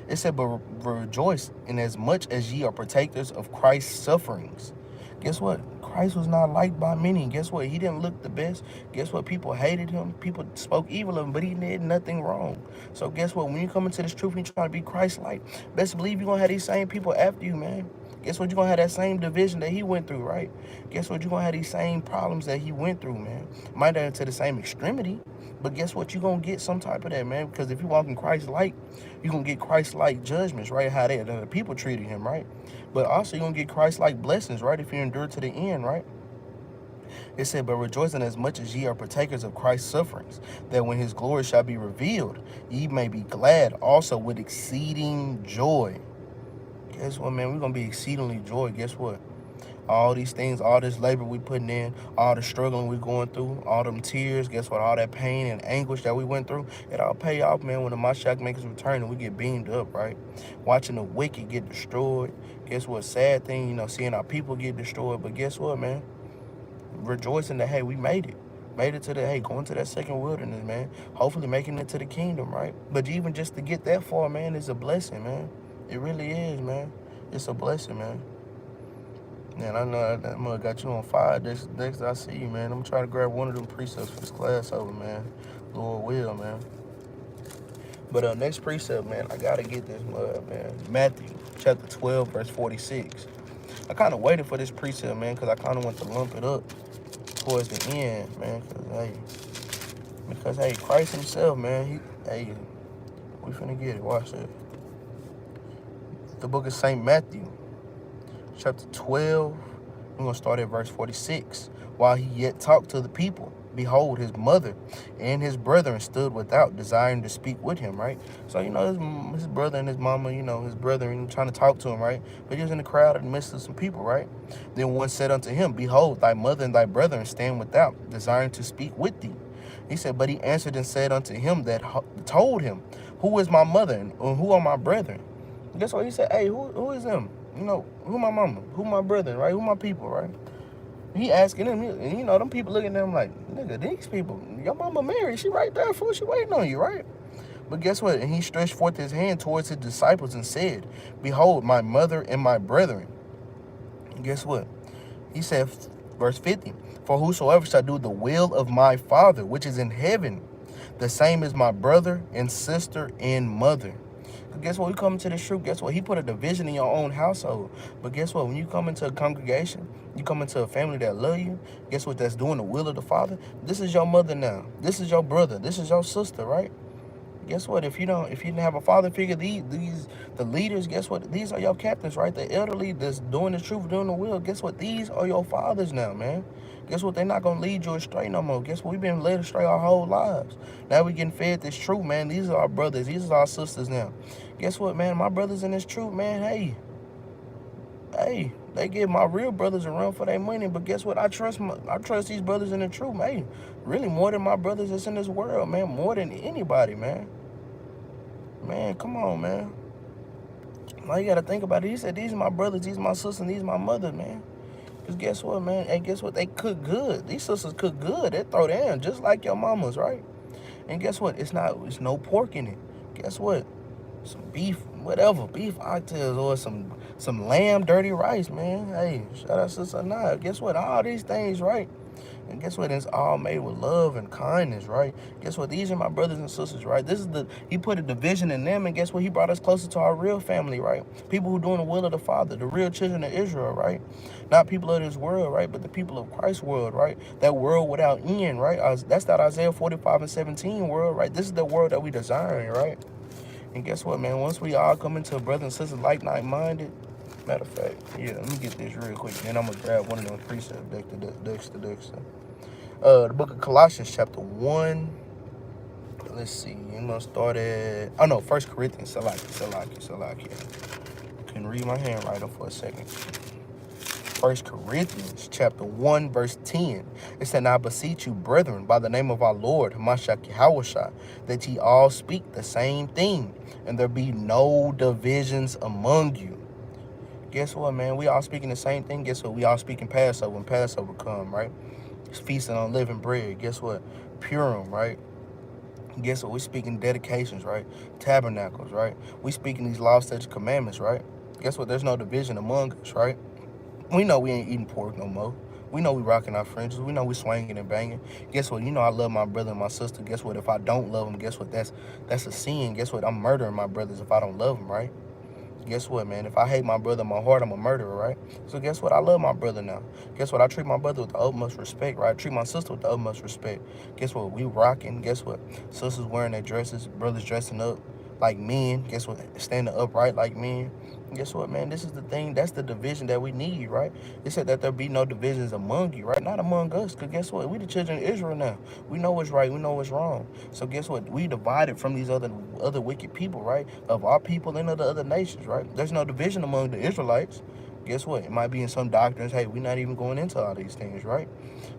It said, but rejoice in as much as ye are partakers of Christ's sufferings. Guess what? Christ was not liked by many. Guess what? He didn't look the best. Guess what? People hated him. People spoke evil of him, but he did nothing wrong. So guess what? When you come into this truth and you try to be Christ-like, best believe you're going to have these same people after you, man. Guess what? You're going to have that same division that he went through, right? Guess what? You're going to have these same problems that he went through, man. Might not to the same extremity, but guess what? You're going to get some type of that, man. Because if you walk in Christ-like, you're going to get Christ-like judgments, right? How the people treated him, right? But also you're going to get Christ-like blessings, right? If you endure to the end, right? It said, but rejoicing as much as ye are partakers of Christ's sufferings, that when his glory shall be revealed, ye may be glad also with exceeding joy. Guess what, man? We're going to be exceedingly joy. Guess what? All these things, all this labor we putting in, all the struggling we going through, all them tears, guess what? All that pain and anguish that we went through, it all pay off, man, when the Mashiach makes his return and we get beamed up, right? Watching the wicked get destroyed. Guess what? Sad thing, you know, seeing our people get destroyed. But guess what, man? Rejoicing that, hey, we made it. Made it to the, hey, going to that second wilderness, man. Hopefully making it to the kingdom, right? But even just to get that far, man, is a blessing, man. It really is, man. It's a blessing, man. Man, I know that mug got you on fire. Next I see you, man. I'm trying to grab one of them precepts for this class over, man. Lord will, man. But next precept, man, I got to get this mug, man. Matthew chapter 12, verse 46. I kind of waited for this precept, man, because I kind of want to lump it up towards the end, man. Because, hey, Christ himself, man, hey, we finna get it. Watch it. The book of St. Matthew, chapter 12, we're going to start at verse 46. While he yet talked to the people, behold, his mother and his brethren stood without, desiring to speak with him, right? So, you know, his brother and his mama, you know, his brethren trying to talk to him, right? But he was in the crowd in the midst of some people, right? Then one said unto him, behold, thy mother and thy brethren stand without, desiring to speak with thee. He said, but he answered and said unto him that told him, who is my mother and who are my brethren? Guess what? He said, hey, who is them? You know, who my mama? Who my brethren, right? Who my people, right? He asking them, and you know, them people looking at him like, nigga, these people, your mama Mary, she right there, fool, she waiting on you, right? But guess what? And he stretched forth his hand towards his disciples and said, behold, my mother and my brethren. And guess what? He said, verse 50, for whosoever shall do the will of my Father, which is in heaven, the same is my brother and sister and mother. But guess what? We come into this truth. Guess what? He put a division in your own household. But guess what? When you come into a congregation, you come into a family that love you. Guess what? That's doing the will of the Father. This is your mother now. This is your brother. This is your sister, right? Guess what? If you didn't have a father figure, the leaders, guess what? These are your captains, right? The elderly that's doing the truth, doing the will. Guess what? These are your fathers now, man. Guess what? They're not going to lead you astray no more. Guess what? We've been led astray our whole lives. Now we getting fed this truth, man. These are our brothers. These are our sisters now. Guess what, man? My brothers in this truth, man, hey, they give my real brothers a run for their money. But guess what? I trust these brothers in the truth, man. Really more than my brothers that's in this world, man. More than anybody, man. Man, come on, man. Now you got to think about it. He said, these are my brothers, these are my sisters, and these are my mother, man. Because guess what, man? Hey, guess what? They cook good. These sisters cook good. They throw down just like your mamas, right? And guess what? It's no pork in it. Guess what? Some beef, whatever. Beef oxtails or some lamb dirty rice, man. Hey, shout out to Sanaa. Guess what? All these things, right? And guess what? It's all made with love and kindness, right? Guess what? These are my brothers and sisters, right? He put a division in them, and guess what? He brought us closer to our real family, right? People who doing the will of the Father, the real children of Israel, right? Not people of this world, right? But the people of Christ's world, right? That world without end, right? That's that Isaiah 45:17 world, right? This is the world that we desiring, right? And guess what, man? Once we all come into a brother and sister like-minded, matter of fact, yeah, let me get this real quick. Then I'm going to grab one of those precepts, Dexter. The book of Colossians, chapter 1. Let's see. I'm going to start at, 1 Corinthians. Salakia. Couldn't read my handwriting for a second. 1 Corinthians, chapter 1, verse 10. It said, I beseech you, brethren, by the name of our Lord, Mashiach Yahushua, that ye all speak the same thing, and there be no divisions among you. Guess what, man? We all speaking the same thing. Guess what? We all speaking Passover when Passover come, right? It's feasting on living bread. Guess what? Purim, right? Guess what? We speaking dedications, right? Tabernacles, right? We speaking these laws, statutes, commandments, right? Guess what? There's no division among us, right? We know we ain't eating pork no more. We know we rocking our fringes. We know we swinging and banging. Guess what? You know I love my brother and my sister. Guess what? If I don't love them, guess what? That's a sin. Guess what? I'm murdering my brothers if I don't love them, right? Guess what, man? If I hate my brother in my heart, I'm a murderer, right? So guess what? I love my brother now. Guess what? I treat my brother with the utmost respect, right? I treat my sister with the utmost respect. Guess what? We rocking. Guess what? Sisters wearing their dresses, brothers dressing up like men. Guess what? Standing upright like men. Guess what, man? This is the thing. That's the division that we need, right? It said that there be no divisions among you, right? Not among us. Because guess what? We the children of Israel now. We know what's right. We know what's wrong. So guess what? We divided from these other wicked people, right? Of our people and of the other nations, right? There's no division among the Israelites. Guess what? It might be in some doctrines. Hey, we're not even going into all these things, right?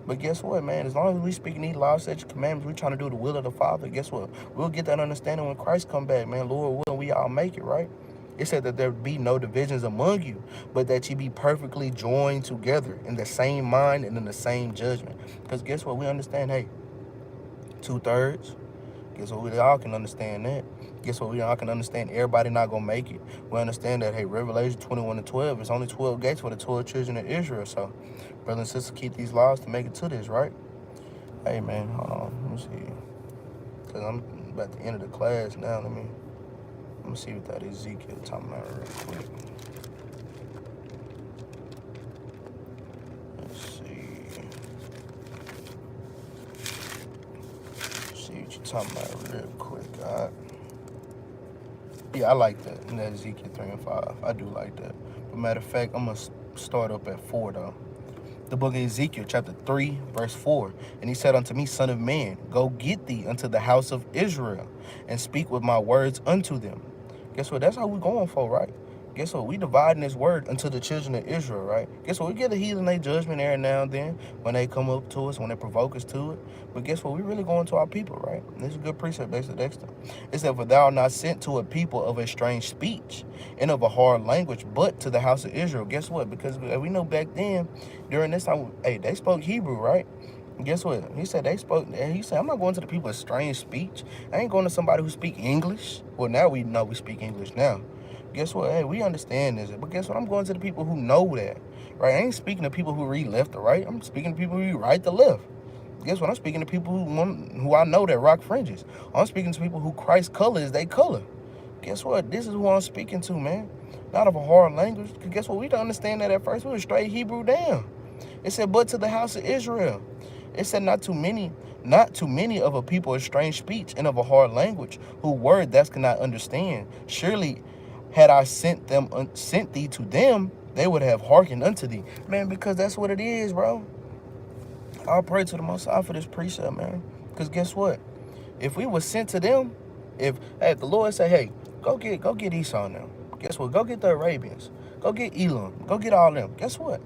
But guess what, man? As long as we speaking these laws, statutes, commandments, we trying to do the will of the Father. Guess what? We'll get that understanding when Christ come back, man. Lord will, we all make it, right? It said that there be no divisions among you, but that you be perfectly joined together in the same mind and in the same judgment. Because guess what? We understand, hey, 2/3. Guess what? We all can understand that. Guess what? We all can understand everybody not going to make it. We understand that, hey, Revelation 21:12, it's only 12 gates for the 12 children of Israel. So, brothers and sisters, keep these laws to make it to this, right? Hey, man, hold on. Let me see. Because I'm about the end of the class now. Let me see what that Ezekiel talking about real quick. Let's see. See what you talking about real quick, God. Yeah, I like that. In that Ezekiel 3:5. I do like that. But matter of fact, I'm going to start up at 4, though. The book of Ezekiel, chapter 3, verse 4. And he said unto me, Son of man, go get thee unto the house of Israel, and speak with my words unto them. Guess what? That's how we're going for, right? Guess what? We dividing this word unto the children of Israel, right? Guess what? We get a heathen their judgment every now and then when they come up to us, when they provoke us to it. But guess what? We really going to our people, right? And this is a good precept, based on Dexter. It said, for thou art not sent to a people of a strange speech and of a hard language, but to the house of Israel. Guess what? Because we know back then, during this time, hey, they spoke Hebrew, right? Guess what? He said they spoke, and he said, I'm not going to the people of strange speech. I ain't going to somebody who speak English. Well, now we know we speak English now. Guess what? Hey, we understand this. But guess what? I'm going to the people who know that, right? I ain't speaking to people who read left or right. I'm speaking to people who read right to left. Guess what? I'm speaking to people who I know that rock fringes. I'm speaking to people who Christ's color is their color. Guess what? This is who I'm speaking to, man. Not of a hard language. Because guess what? We don't understand that at first. We were straight Hebrew down. It said, but to the house of Israel. It said, not too many of a people of strange speech and of a hard language, who word thou cannot understand. Surely, had I sent thee to them, they would have hearkened unto thee. Man, because that's what it is, bro. I'll pray to the Most High for this precept, man. Because guess what? If we were sent to them, if the Lord say, hey, go get Esau now. Guess what? Go get the Arabians. Go get Elam. Go get all them. Guess what?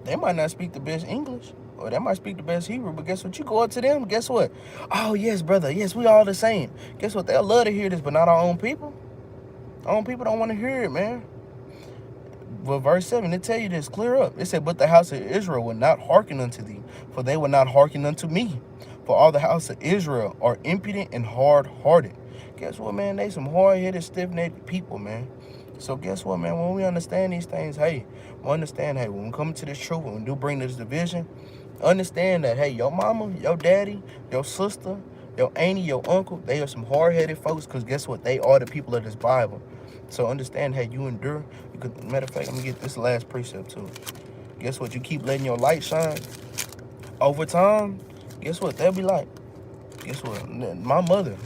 They might not speak the best English, or they might speak the best Hebrew, but guess what? You go up to them, guess what? Oh, yes, brother. Yes, we all the same. Guess what? They'll love to hear this, but not our own people. Our own people don't want to hear it, man. But verse 7, it tell you this clear up. It said, but the house of Israel will not hearken unto thee, for they will not hearken unto me. For all the house of Israel are impudent and hard-hearted. Guess what, man? They some hard-headed, stiff-necked people, man. So guess what, man? When we understand these things, hey, we understand, hey, when we come to this truth, when we do bring this division, understand that, hey, your mama, your daddy, your sister, your auntie, your uncle, they are some hard-headed folks, because guess what? They are the people of this Bible. So understand, hey, you endure. Matter of fact, let me get this last precept too. Guess what? You keep letting your light shine over time. Guess what? They'll be like, guess what? My mother,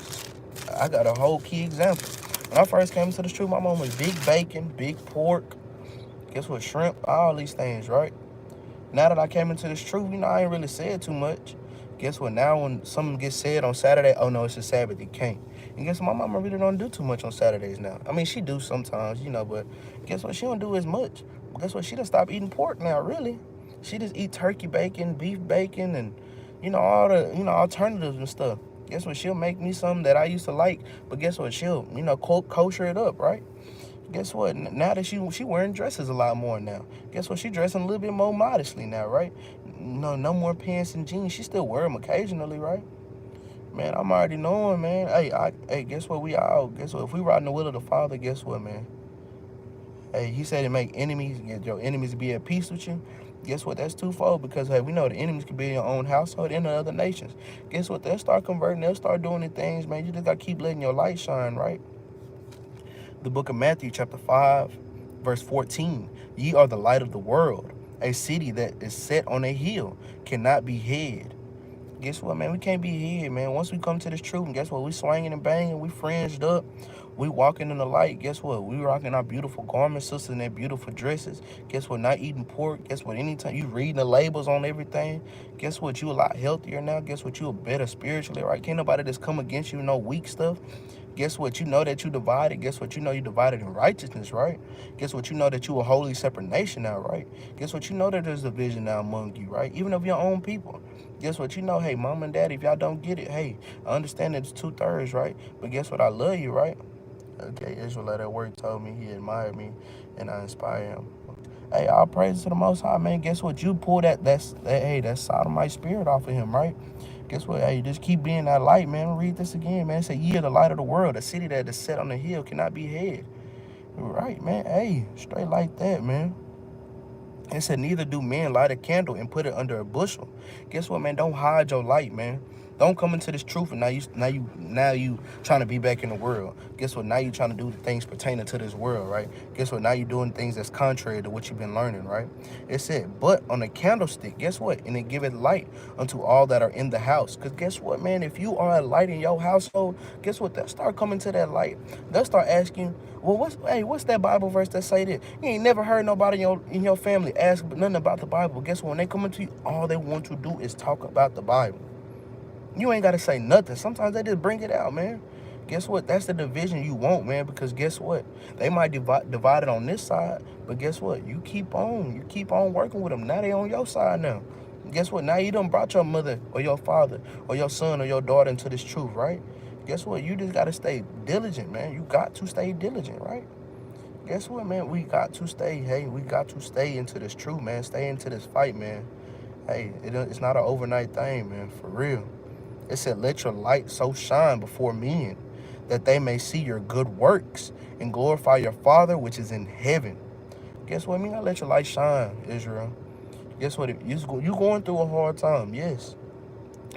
I got a whole key example. When I first came into this truth, my mom was big bacon, big pork, guess what, shrimp, all these things, right? Now that I came into this truth, I ain't really said too much. Guess what, now when something gets said on Saturday, oh no, it's a Sabbath, you can't. And guess what, my mama really don't do too much on Saturdays now. I mean, she do sometimes, but guess what, she don't do as much. Guess what, she done stopped eating pork now, really. She just eat turkey bacon, beef bacon, and, all the, alternatives and stuff. Guess what? She'll make me something that I used to like, but guess what? She'll, kosher it up, right? Guess what? Now that she wearing dresses a lot more now. Guess what? She dressing a little bit more modestly now, right? No more pants and jeans. She still wear them occasionally, right? Man, I'm already knowing, man. Hey, guess what? Guess what? If we riding the will of the Father, guess what, man? Hey, he said to make enemies, get your enemies to be at peace with you. Guess what? That's twofold, because, hey, we know the enemies could be in your own household and in other nations. Guess what? They'll start converting. They'll start doing the things, man. You just got to keep letting your light shine, right? The book of Matthew, chapter 5, verse 14. Ye are the light of the world. A city that is set on a hill cannot be hid. Guess what, man? We can't be hid, man. Once we come to this truth, and guess what? We swinging and banging. We fringed up. We walking in the light. Guess what? We rocking our beautiful garments, sisters in their beautiful dresses. Guess what? Not eating pork. Guess what? Anytime you reading the labels on everything, guess what? You a lot healthier now. Guess what? You a better spiritually, right? Can't nobody just come against you, no weak stuff. Guess what? You know that you divided. Guess what? You know you divided in righteousness, right? Guess what? You know that you a holy separate nation now, right? Guess what? You know that there's division now among you, right? Even of your own people. Guess what? You know, hey, mom and dad, if y'all don't get it, hey, I understand that it's 2/3, right? But guess what? I love you, right? Okay, Israelite at work told me he admired me and I inspire him. Hey, all praise to the Most High, man. Guess what? You pull that sodomite spirit off of him, right? Guess what? Hey, just keep being that light, man. Read this again, man. It said, ye are the light of the world. A city that is set on the hill cannot be hid. Right, man. Hey, straight like that, man. It said, neither do men light a candle and put it under a bushel. Guess what, man? Don't hide your light, man. Don't come into this truth and now you trying to be back in the world. Guess what? Now you trying to do the things pertaining to this world, right? Guess what? Now you doing things that's contrary to what you've been learning, right? It said, but on a candlestick, guess what? And it giveth light unto all that are in the house. Because guess what, man? If you are a light in your household, guess what? They'll start coming to that light. They'll start asking, well, what's that Bible verse that say this? You ain't never heard nobody in your family ask nothing about the Bible. Guess what? When they come into you, all they want to do is talk about the Bible. You ain't got to say nothing. Sometimes they just bring it out, man. Guess what? That's the division you want, man, because guess what? They might divide it on this side, but guess what? You keep on working with them. Now they on your side now. Guess what? Now you done brought your mother or your father or your son or your daughter into this truth, right? Guess what? You just got to stay diligent, man. You got to stay diligent, right? Guess what, man? We got to stay into this truth, man. Stay into this fight, man. Hey, it's not an overnight thing, man, for real. It said, let your light so shine before men that they may see your good works and glorify your Father which is in heaven. Guess what? I mean, I let your light shine, Israel. Guess what? You going through a hard time, yes.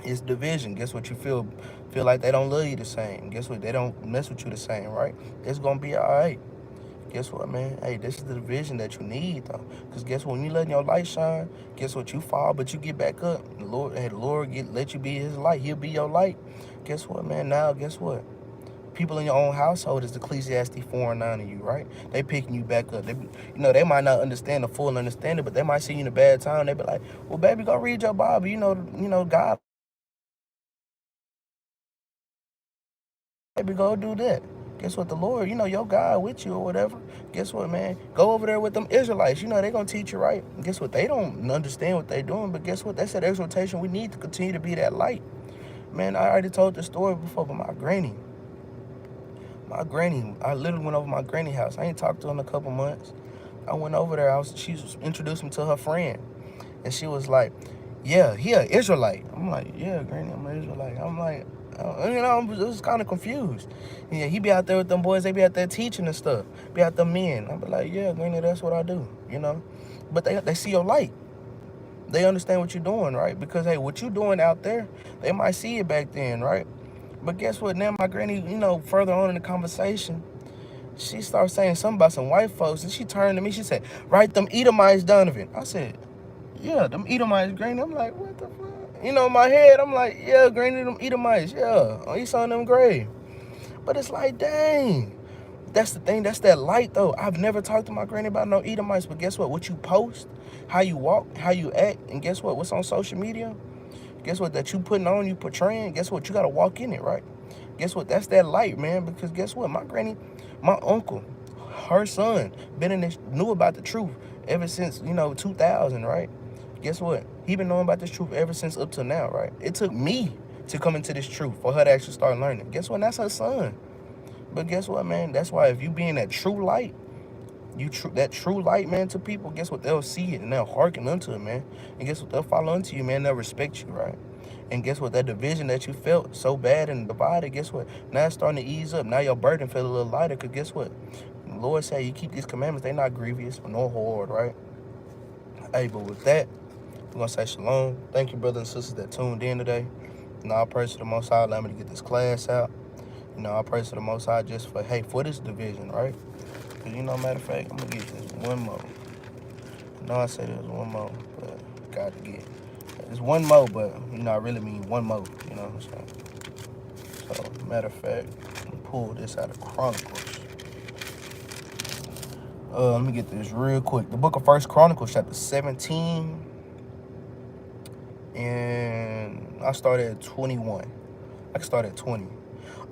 It's division. Guess what? You feel like they don't love you the same. Guess what? They don't mess with you the same, right? It's going to be all right. Guess what, man? Hey, this is the division that you need, though. Because guess what? When you letting your light shine, guess what? You fall, but you get back up. The Lord let you be his light. He'll be your light. Guess what, man? Now, guess what? People in your own household is Ecclesiastes 4:9 of you, right? They picking you back up. They might not understand the full understanding, but they might see you in a bad time. They be like, well, baby, go read your Bible. You know, God. Baby, go do that. Guess what? The Lord, your God with you or whatever. Guess what, man? Go over there with them Israelites. They're going to teach you right. Guess what? They don't understand what they're doing, but guess what? That's that exhortation. We need to continue to be that light. Man, I already told the story before, but my granny, I literally went over my granny house. I ain't talked to her in a couple months. I went over there. She introduced me to her friend, and she was like, yeah, he an Israelite. I'm like, yeah, granny, I'm an Israelite. I'm like, I was kind of confused. Yeah, he be out there with them boys. They be out there teaching and stuff. Be out there men. I be like, yeah, granny, that's what I do, But they see your light. They understand what you're doing, right? Because, hey, what you doing out there, they might see it back then, right? But guess what? Now my granny, further on in the conversation, she started saying something about some white folks. And she turned to me. She said, right, them Edomites, Donovan. I said, yeah, them Edomites, granny. I'm like, what the fuck? In my head, I'm like, yeah, granny, them Edomites, yeah, he's on them grave. But it's like, dang, that's the thing, that's that light, though. I've never talked to my granny about no Edomites, but guess what you post, how you walk, how you act, and guess what's on social media, guess what, that you putting on, you portraying, guess what, you got to walk in it, right? Guess what, that's that light, man, because guess what, my granny, my uncle, her son, knew about the truth ever since, 2000, right? Guess what? He been knowing about this truth ever since up to now, right? It took me to come into this truth for her to actually start learning. Guess what? That's her son. But guess what, man? That's why if you being that true light, that true light, man, to people, guess what? They'll see it and they'll hearken unto it, man. And guess what? They'll follow unto you, man. They'll respect you, right? And guess what? That division that you felt so bad and divided, guess what? Now it's starting to ease up. Now your burden feel a little lighter, because guess what? The Lord said you keep these commandments. They're not grievous or no hard, right? Hey, but with that, we're going to say shalom. Thank you, brothers and sisters that tuned in today. And all praise to the Most High. Allow me to get this class out. You know, I pray to the Most High just for, hey, for this division, right? Because, you know, matter of fact, I'm going to get this one more. I know I said it was one more, but got to get. It's one more, but, you know, I really mean one more, you know what I'm saying? So, matter of fact, I'm going to pull this out of Chronicles. Let me get this real quick. The book of 1 Chronicles, chapter 17. And I started at 21. I can start at 20.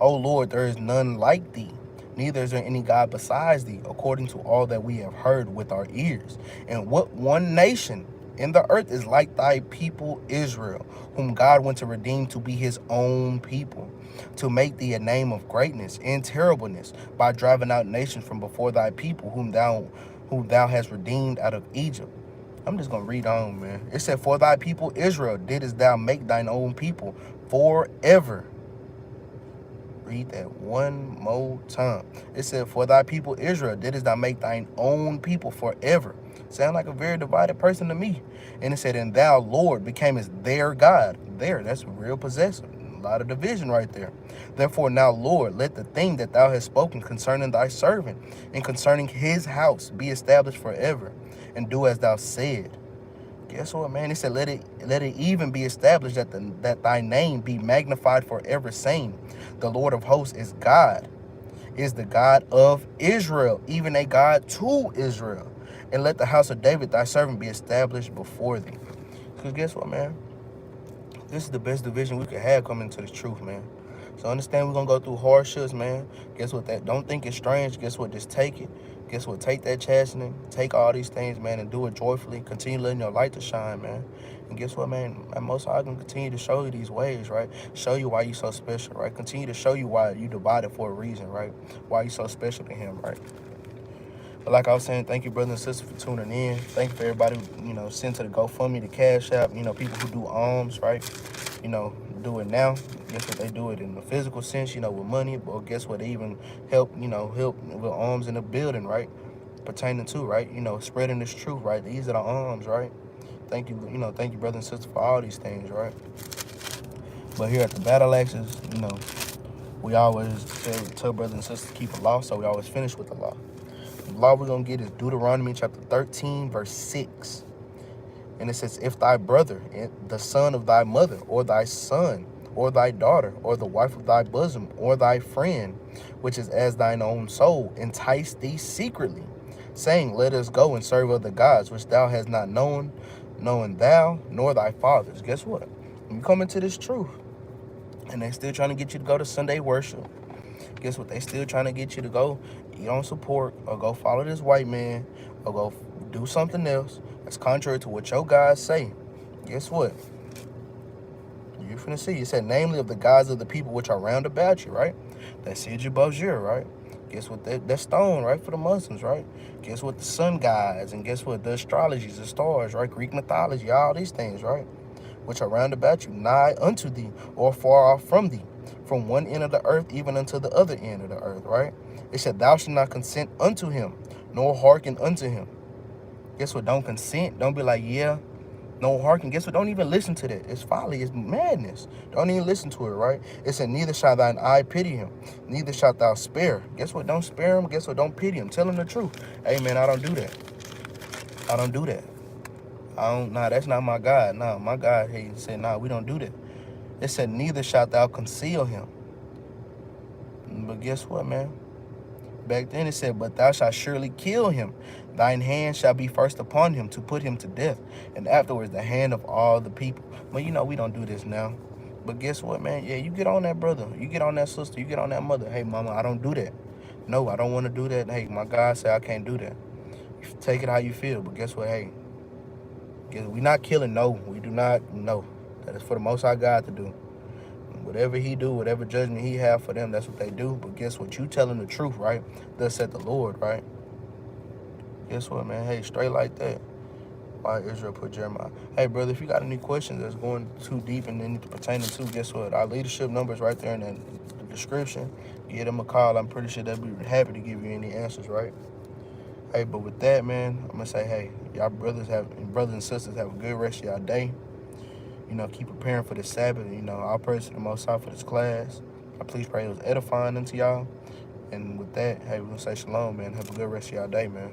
O Lord, there is none like thee, neither is there any God besides thee, according to all that we have heard with our ears. And what one nation in the earth is like thy people Israel, whom God went to redeem to be his own people, to make thee a name of greatness and terribleness, by driving out nations from before thy people, whom thou hast redeemed out of Egypt. I'm just gonna read on, man. It said, for thy people Israel didst thou make thine own people forever. Read that one more time. It said, for thy people Israel didst thou make thine own people forever. Sound like a very divided person to me. And it said, and thou, Lord, becamest their God. That's real possessive. A lot of division right there. Therefore now, Lord, let the thing that thou hast spoken concerning thy servant and concerning his house be established forever, and do as thou said. Guess what, man? He said, let it even be established that thy name be magnified forever, saying, the Lord of hosts is God, is the God of Israel, even a God to Israel. And let the house of David, thy servant, be established before thee. Because guess what, man? This is the best division we could have coming to the truth, man. So understand we're going to go through hardships, man. Guess what? Don't think it's strange. Guess what? Just take it. Guess what? Take that chastening. Take all these things, man, and do it joyfully. Continue letting your light to shine, man. And guess what, man? I'm most I can continue to show you these ways, right? Show you why you so special, right? Continue to show you why you divided for a reason, right? Why you so special to him, right? But like I was saying, thank you, brothers and sisters, for tuning in. Thank you for everybody who, send to the GoFundMe, the Cash App, people who do alms, right? Do it now. Guess what? They do it in the physical sense, with money. But guess what? They even help with alms in the building, right? Pertaining to, right? Spreading this truth, right? These are the alms, right? Thank you, thank you, brothers and sisters, for all these things, right? But here at the Battle Axes, we always tell brothers and sisters to keep a law, so we always finish with the law. The law we're going to get is Deuteronomy chapter 13, verse 6. And it says, if thy brother, the son of thy mother, or thy son, or thy daughter, or the wife of thy bosom, or thy friend, which is as thine own soul, entice thee secretly, saying, let us go and serve other gods, which thou hast not known thou, nor thy fathers. Guess what? When you come into this truth, and they still trying to get you to go to Sunday worship, guess what? They still trying to get you to go eat on support, or go follow this white man, or go do something else that's contrary to what your guys say. Guess what? You're finna see. It said, namely of the gods of the people which are round about you, right? That's Jerubbaal, right? Guess what? That stone, right, for the Muslims, right? Guess what? The sun gods, and guess what? The astrologies, the stars, right? Greek mythology, all these things, right? Which are round about you, nigh unto thee, or far off from thee, from one end of the earth even unto the other end of the earth, right? It said, thou shalt not consent unto him, nor hearken unto him. Guess what? Don't consent. Don't be like, yeah, no hearken. Guess what? Don't even listen to that. It's folly. It's madness. Don't even listen to it, right? It said, neither shall thine eye pity him, neither shalt thou spare. Guess what? Don't spare him. Guess what? Don't pity him. Tell him the truth. Hey, man, I don't do that. I don't do that. Nah, that's not my God. Nah, my God, he said, nah, we don't do that. It said, neither shalt thou conceal him. But guess what, man? Back then it said, but thou shalt surely kill him. Thine hand shall be first upon him to put him to death, and afterwards the hand of all the people. But we don't do this now. But guess what, man? Yeah, you get on that brother. You get on that sister. You get on that mother. Hey, mama, I don't do that. No, I don't want to do that. Hey, my God said I can't do that. Take it how you feel. But guess what? Hey, we not killing. No, we do not. No, that is for the Most High God to do. Whatever he do, whatever judgment he have for them, that's what they do. But guess what? You telling the truth, right? Thus said the Lord, right? Guess what, man? Hey, straight like that. Why Israel put Jeremiah? Hey, brother, if you got any questions that's going too deep and anything pertaining to, guess what? Our leadership number is right there in the description. Give them a call. I'm pretty sure they'll be happy to give you any answers, right? Hey, but with that, man, I'm going to say, hey, y'all brothers and sisters have a good rest of y'all day. Keep preparing for the Sabbath. I'll praise to the Most High for this class. I please pray it was edifying unto y'all. And with that, hey, we're going to say shalom, man. Have a good rest of y'all day, man.